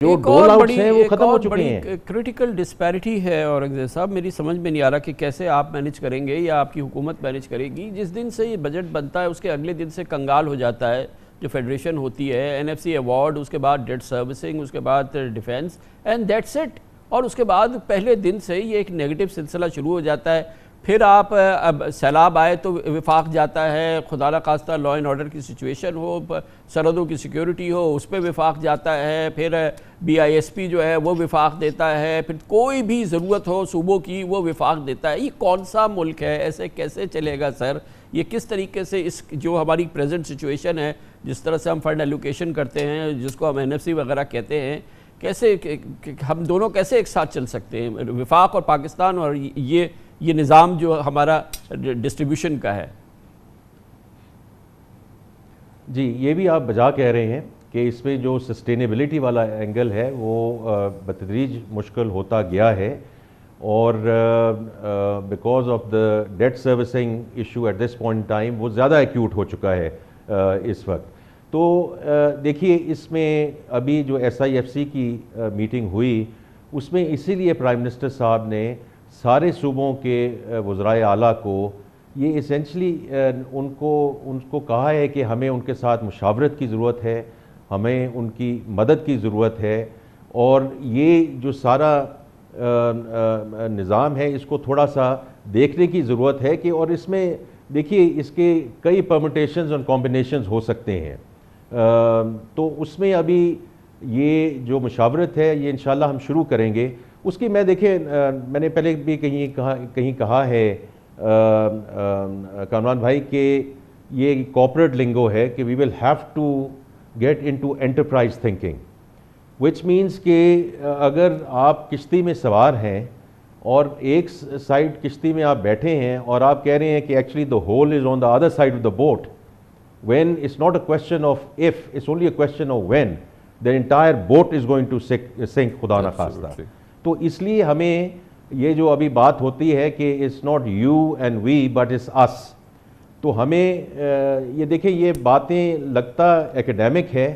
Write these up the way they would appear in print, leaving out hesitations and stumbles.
جو ایک ڈول اور آؤٹس بڑی ہیں وہ ختم ہو چکے ہیں. کریٹیکل ڈسپیرٹی ہے اورنگزیب صاحب، میری سمجھ میں نہیں آ رہا کہ کیسے آپ مینیج کریں گے یا آپ کی حکومت مینیج کرے گی. جس دن سے یہ بجٹ بنتا ہے اس کے اگلے دن سے کنگال ہو جاتا ہے جو فیڈریشن ہوتی ہے، این ایف سی ایوارڈ، اس کے بعد ڈیٹ سروسنگ، اس کے بعد ڈیفینس، اینڈ دیٹس اٹ. اور اس کے بعد پہلے دن سے یہ ایک نیگیٹو سلسلہ شروع ہو جاتا ہے. پھر آپ اب سیلاب آئے تو وفاق جاتا ہے، خدا نخواستہ لا اینڈ آرڈر کی سچویشن ہو، سرحدوں کی سیکیورٹی ہو، اس پہ وفاق جاتا ہے. پھر بی آئی ایس پی جو ہے وہ وفاق دیتا ہے. پھر کوئی بھی ضرورت ہو صوبوں کی وہ وفاق دیتا ہے. یہ کون سا ملک ہے؟ ایسے کیسے چلے گا سر؟ یہ کس طریقے سے اس جو ہماری پریزنٹ سچویشن ہے، جس طرح سے ہم فنڈ ایلوکیشن کرتے ہیں، جس کو ہم این ایف سی وغیرہ کہتے ہیں، کیسے ہم دونوں کیسے ایک ساتھ چل سکتے ہیں، وفاق اور پاکستان، اور یہ نظام جو ہمارا ڈسٹریبیوشن کا ہے؟ جی، یہ بھی آپ بجا کہہ رہے ہیں کہ اس میں جو سسٹینیبلٹی والا اینگل ہے وہ بتدریج مشکل ہوتا گیا ہے، اور because of the debt servicing issue at this point time وہ زیادہ ایکیوٹ ہو چکا ہے اس وقت. تو دیکھیے، اس میں ابھی جو ایس آئی ایف سی کی میٹنگ ہوئی، اس میں اسی لیے پرائم منسٹر صاحب نے سارے صوبوں کے وزرائے اعلیٰ کو یہ ایسنشلی ان کو کہا ہے کہ ہمیں ان کے ساتھ مشاورت کی ضرورت ہے، ہمیں ان کی مدد کی ضرورت ہے، اور یہ جو سارا نظام ہے اس کو تھوڑا سا دیکھنے کی ضرورت ہے کہ، اور اس میں دیکھیے اس کے کئی پرموٹیشنز اور کمبینیشنز ہو سکتے ہیں. تو اس میں ابھی یہ جو مشاورت ہے یہ انشاءاللہ ہم شروع کریں گے. اس کی میں نے پہلے بھی کہیں کہا ہے کامران بھائی کہ یہ کارپوریٹ لنگو ہے کہ we will have to get into enterprise thinking, which means کہ اگر آپ کشتی میں سوار ہیں اور ایک سائڈ کشتی میں آپ بیٹھے ہیں اور آپ کہہ رہے ہیں کہ actually the hole is on the other side of the boat, when it's not a question of if, it's only a question of when the entire boat is going to sink خدا نخواستہ. تو اس لیے ہمیں یہ جو ابھی بات ہوتی ہے کہ it's not you and we but it's us، تو ہمیں یہ دیکھیں یہ باتیں لگتا ایکیڈیمک ہے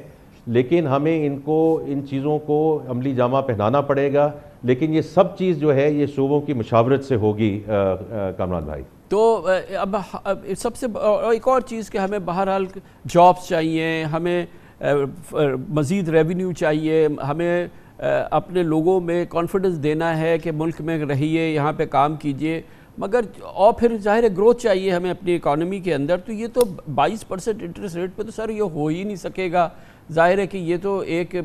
لیکن ہمیں ان چیزوں کو عملی جامہ پہنانا پڑے گا. لیکن یہ سب چیز جو ہے یہ صوبوں کی مشاورت سے ہوگی کامران بھائی. تو اب سب سے ایک اور چیز کہ ہمیں بہرحال جابس چاہیے، ہمیں مزید ریونیو چاہیے، ہمیں اپنے لوگوں میں کانفیڈنس دینا ہے کہ ملک میں رہیے، یہاں پہ کام کیجئے، مگر اور پھر ظاہر ہے گروتھ چاہیے ہمیں اپنی اکانومی کے اندر. تو یہ تو 22% انٹرسٹ ریٹ پہ تو سر یہ ہو ہی نہیں سکے گا. ظاہر ہے کہ یہ تو ایک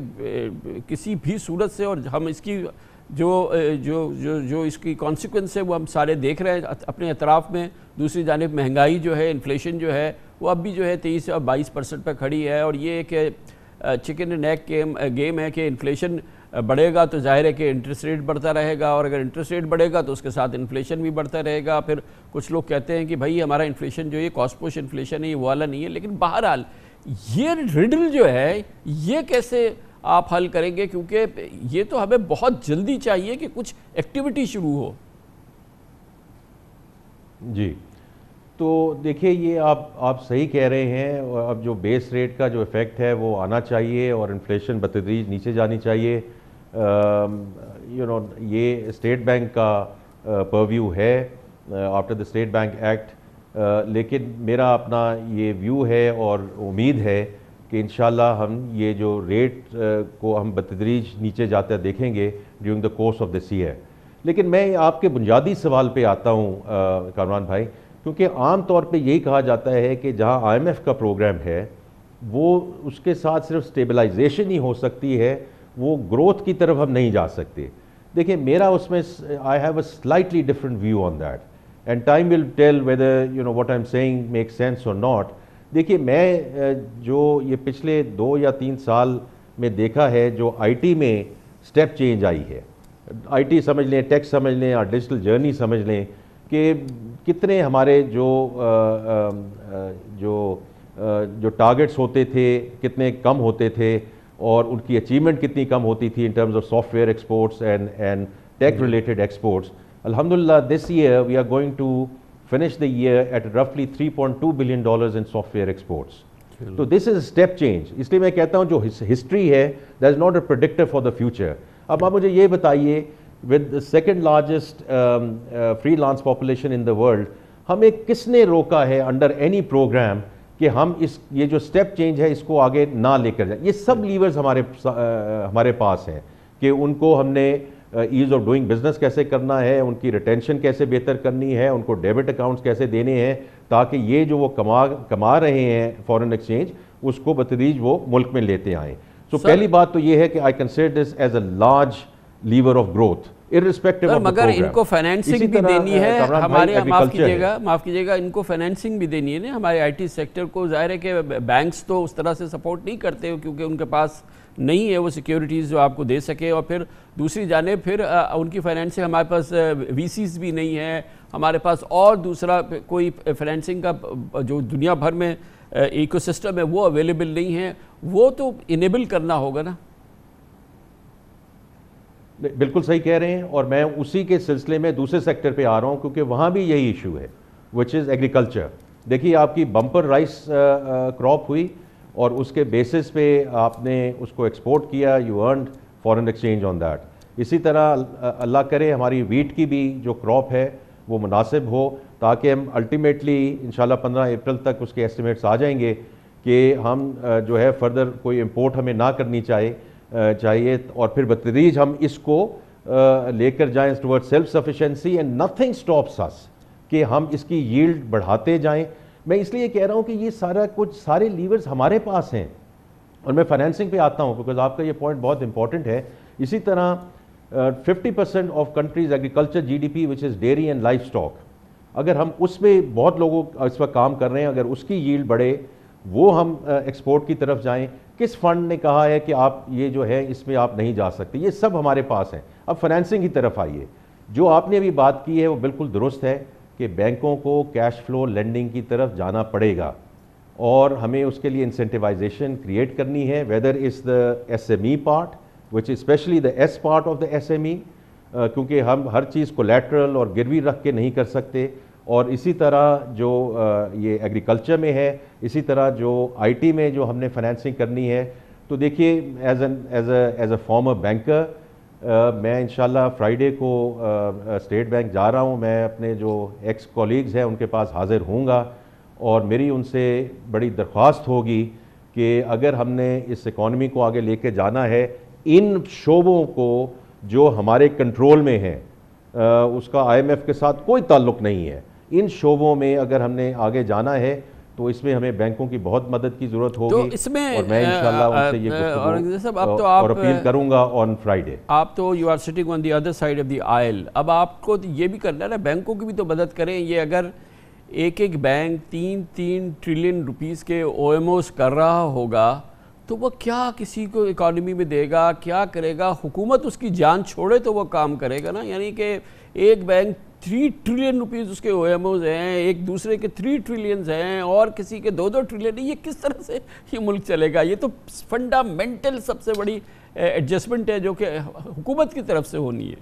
کسی بھی صورت سے، اور ہم اس کی جو اس کی کانسیکوینس ہے وہ ہم سارے دیکھ رہے ہیں اپنے اطراف میں. دوسری جانب مہنگائی جو ہے، انفلیشن جو ہے وہ اب بھی جو ہے 23 اور 22% پہ کھڑی ہے، اور یہ ایک چکن اینڈ ایگ گیم ہے کہ انفلیشن بڑھے گا تو ظاہر ہے کہ انٹرسٹ ریٹ بڑھتا رہے گا، اور اگر انٹرسٹ ریٹ بڑھے گا تو اس کے ساتھ انفلیشن بھی بڑھتا رہے گا. پھر کچھ لوگ کہتے ہیں کہ بھائی ہمارا انفلیشن جو ہے کاسٹ پوش انفلیشن ہے، یہ وہ والا نہیں ہے. لیکن بہرحال یہ ریڈل جو ہے یہ کیسے آپ حل کریں گے؟ کیونکہ یہ تو ہمیں بہت جلدی چاہیے کہ کچھ ایکٹیویٹی شروع ہو. جی، تو دیکھیے یہ آپ صحیح کہہ رہے ہیں. اب جو بیس ریٹ کا جو ایفیکٹ ہے وہ آنا چاہیے اور انفلیشن بتدریج نیچے جانی چاہیے. یہ اسٹیٹ بینک کا پرویو ہے after the state bank act. لیکن میرا اپنا یہ ویو ہے اور امید ہے کہ انشاءاللہ ہم یہ جو ریٹ کو ہم بتدریج نیچے جاتے دیکھیں گے during the course of this year. لیکن میں آپ کے بنیادی سوال پہ آتا ہوں کامران بھائی، کیونکہ عام طور پہ یہی کہا جاتا ہے کہ جہاں آئی ایم ایف کا پروگرام ہے وہ اس کے ساتھ صرف سٹیبلائزیشن ہی ہو سکتی ہے، وہ گروتھ کی طرف ہم نہیں جا سکتے. دیکھیں میرا اس میں I have a slightly different view on that, and time will tell whether what I am seeing make sense or not. دیکھیے میں جو یہ پچھلے 2 یا 3 سال میں دیکھا ہے جو آئی ٹی میں سٹیپ چینج آئی ہے، آئی ٹی سمجھ لیں، ٹیک سمجھ لیں، اور ڈیجیٹل جرنی سمجھ لیں، کہ کتنے ہمارے جو ٹارگٹس ہوتے تھے کتنے کم ہوتے تھے، اور ان کی اچیومنٹ کتنی کم ہوتی تھی in terms of software exports and tech related exports. الحمدللہ this year we are going to finish the year at roughly $3.2 billion in software exports. تو دس از اسٹیپ چینج. اس لیے میں کہتا ہوں جو ہسٹری ہے that is not a predictor for the future. اب آپ مجھے یہ بتائیے with the second largest free lance population in the world, ہمیں کس نے روکا ہے انڈر اینی پروگرام کہ ہم یہ جو اسٹیپ چینج ہے اس کو آگے نہ لے کر جائیں؟ یہ سب لیورز ہمارے پاس ہیں کہ ان کو ہم نے ایز آف ڈوئنگ بزنس کیسے کرنا ہے, ان کی ریٹینشن کیسے بہتر کرنی ہے, ان کو ڈیبٹ اکاؤنٹس کیسے دینے ہیں تاکہ یہ جو وہ کما رہے ہیں فارن ایکسچینج اس کو بتدریج وہ ملک میں لیتے آئیں. سو پہلی بات تو یہ ہے کہ I consider this as a large lever of growth irrespective of the مگر ان کو فائنینسنگ بھی دینی ہے ہمارے, معاف کیجیے گا, ان کو فائنینسنگ بھی دینی ہے نا ہمارے آئی ٹی سیکٹر کو. ظاہر ہے کہ بینکس تو اس طرح سے سپورٹ نہیں کرتے کیونکہ ان کے پاس نہیں ہے وہ سیکیورٹیز جو آپ کو دے سکے, اور پھر دوسری جانب پھر ان کی فائنینسنگ, ہمارے پاس وی سیز بھی نہیں ہے, ہمارے پاس اور دوسرا کوئی فائنینسنگ کا جو دنیا بھر میں ایکو سسٹم ہے وہ اویلیبل نہیں ہے, وہ تو انیبل کرنا ہوگا نا. بالکل صحیح کہہ رہے ہیں, اور میں اسی کے سلسلے میں دوسرے سیکٹر پہ آ رہا ہوں کیونکہ وہاں بھی یہی ایشو ہے وچ از ایگریکلچر. دیکھیے آپ کی بمپر رائس کراپ ہوئی اور اس کے بیسس پہ آپ نے اس کو ایکسپورٹ کیا, you earned foreign exchange on that. اسی طرح اللہ کرے ہماری ویٹ کی بھی جو کراپ ہے وہ مناسب ہو تاکہ ہم الٹیمیٹلی انشاءاللہ 15 اپریل تک اس کے ایسٹیمیٹس آ جائیں گے کہ ہم جو ہے فردر کوئی امپورٹ ہمیں نہ کرنی چاہیے اور پھر بتدریج ہم اس کو لے کر جائیں towards self sufficiency and nothing stops اس کہ ہم اس کی ییلڈ بڑھاتے جائیں. میں اس لیے کہہ رہا ہوں کہ یہ سارا کچھ سارے لیورز ہمارے پاس ہیں, اور میں فائنینسنگ پہ آتا ہوں بیکاز آپ کا یہ پوائنٹ بہت امپورٹنٹ ہے. اسی طرح 50% of countries agriculture G D P which is dairy and livestock, اگر ہم اس میں بہت لوگوں اس وقت کام کر رہے ہیں, اگر اس کی ییلڈ بڑھے وہ ہم ایکسپورٹ کی طرف جائیں. کس فنڈ نے کہا ہے کہ آپ یہ جو ہے اس میں آپ نہیں جا سکتے؟ یہ سب ہمارے پاس ہیں. اب فائنینسنگ کی طرف آئیے. جو آپ نے ابھی بات کی ہے وہ بالکل درست ہے کہ بینکوں کو کیش فلو لینڈنگ کی طرف جانا پڑے گا اور ہمیں اس کے لیے انسینٹیوائزیشن کریٹ کرنی ہے, whether is the S M E part which especially the S part of the S M E, کیونکہ ہم ہر چیز کولیٹرل اور گروی رکھ کے نہیں کر سکتے. اور اسی طرح جو یہ ایگریکلچر میں ہے, اسی طرح جو آئی ٹی میں جو ہم نے فائنینسنگ کرنی ہے. تو دیکھیے ایز اے فارمر بینکر میں انشاءاللہ فرائیڈے کو اسٹیٹ بینک جا رہا ہوں. میں اپنے جو ایکس کولیگز ہیں ان کے پاس حاضر ہوں گا اور میری ان سے بڑی درخواست ہوگی کہ اگر ہم نے اس اکانومی کو آگے لے کے جانا ہے, ان شعبوں کو جو ہمارے کنٹرول میں ہیں, اس کا آئی ایم ایف کے ساتھ کوئی تعلق نہیں ہے, ان شعبوں میں اگر ہم نے آگے جانا ہے تو اس میں ہمیں بینکوں کی بہت مدد کی ضرورت ہوگی. اور میں انشاءاللہ ان سے یہ گفتگو اور اپیل کروں گا آن فرائیڈے. آپ تو you are sitting on the other side of the aisle. اب آپ کو یہ بھی کرنا ہے نا, بینکوں کی بھی تو مدد کریں. یہ اگر ایک بینک 3 ٹریلین روپیز کے او ایم اوز کر رہا ہوگا تو وہ کیا کسی کو اکانومی میں دے گا, کیا کرے گا؟ حکومت اس کی جان چھوڑے تو وہ کام کرے گا نا. یعنی کہ ایک بینک 3 ٹریلین روپیز اس کے او ایم اوز ہیں, ایک دوسرے کے 3 ٹریلینز ہیں اور کسی کے 2 ٹریلین. یہ کس طرح سے یہ ملک چلے گا؟ یہ تو فنڈامنٹل سب سے بڑی ایڈجسٹمنٹ ہے جو کہ حکومت کی طرف سے ہونی ہے.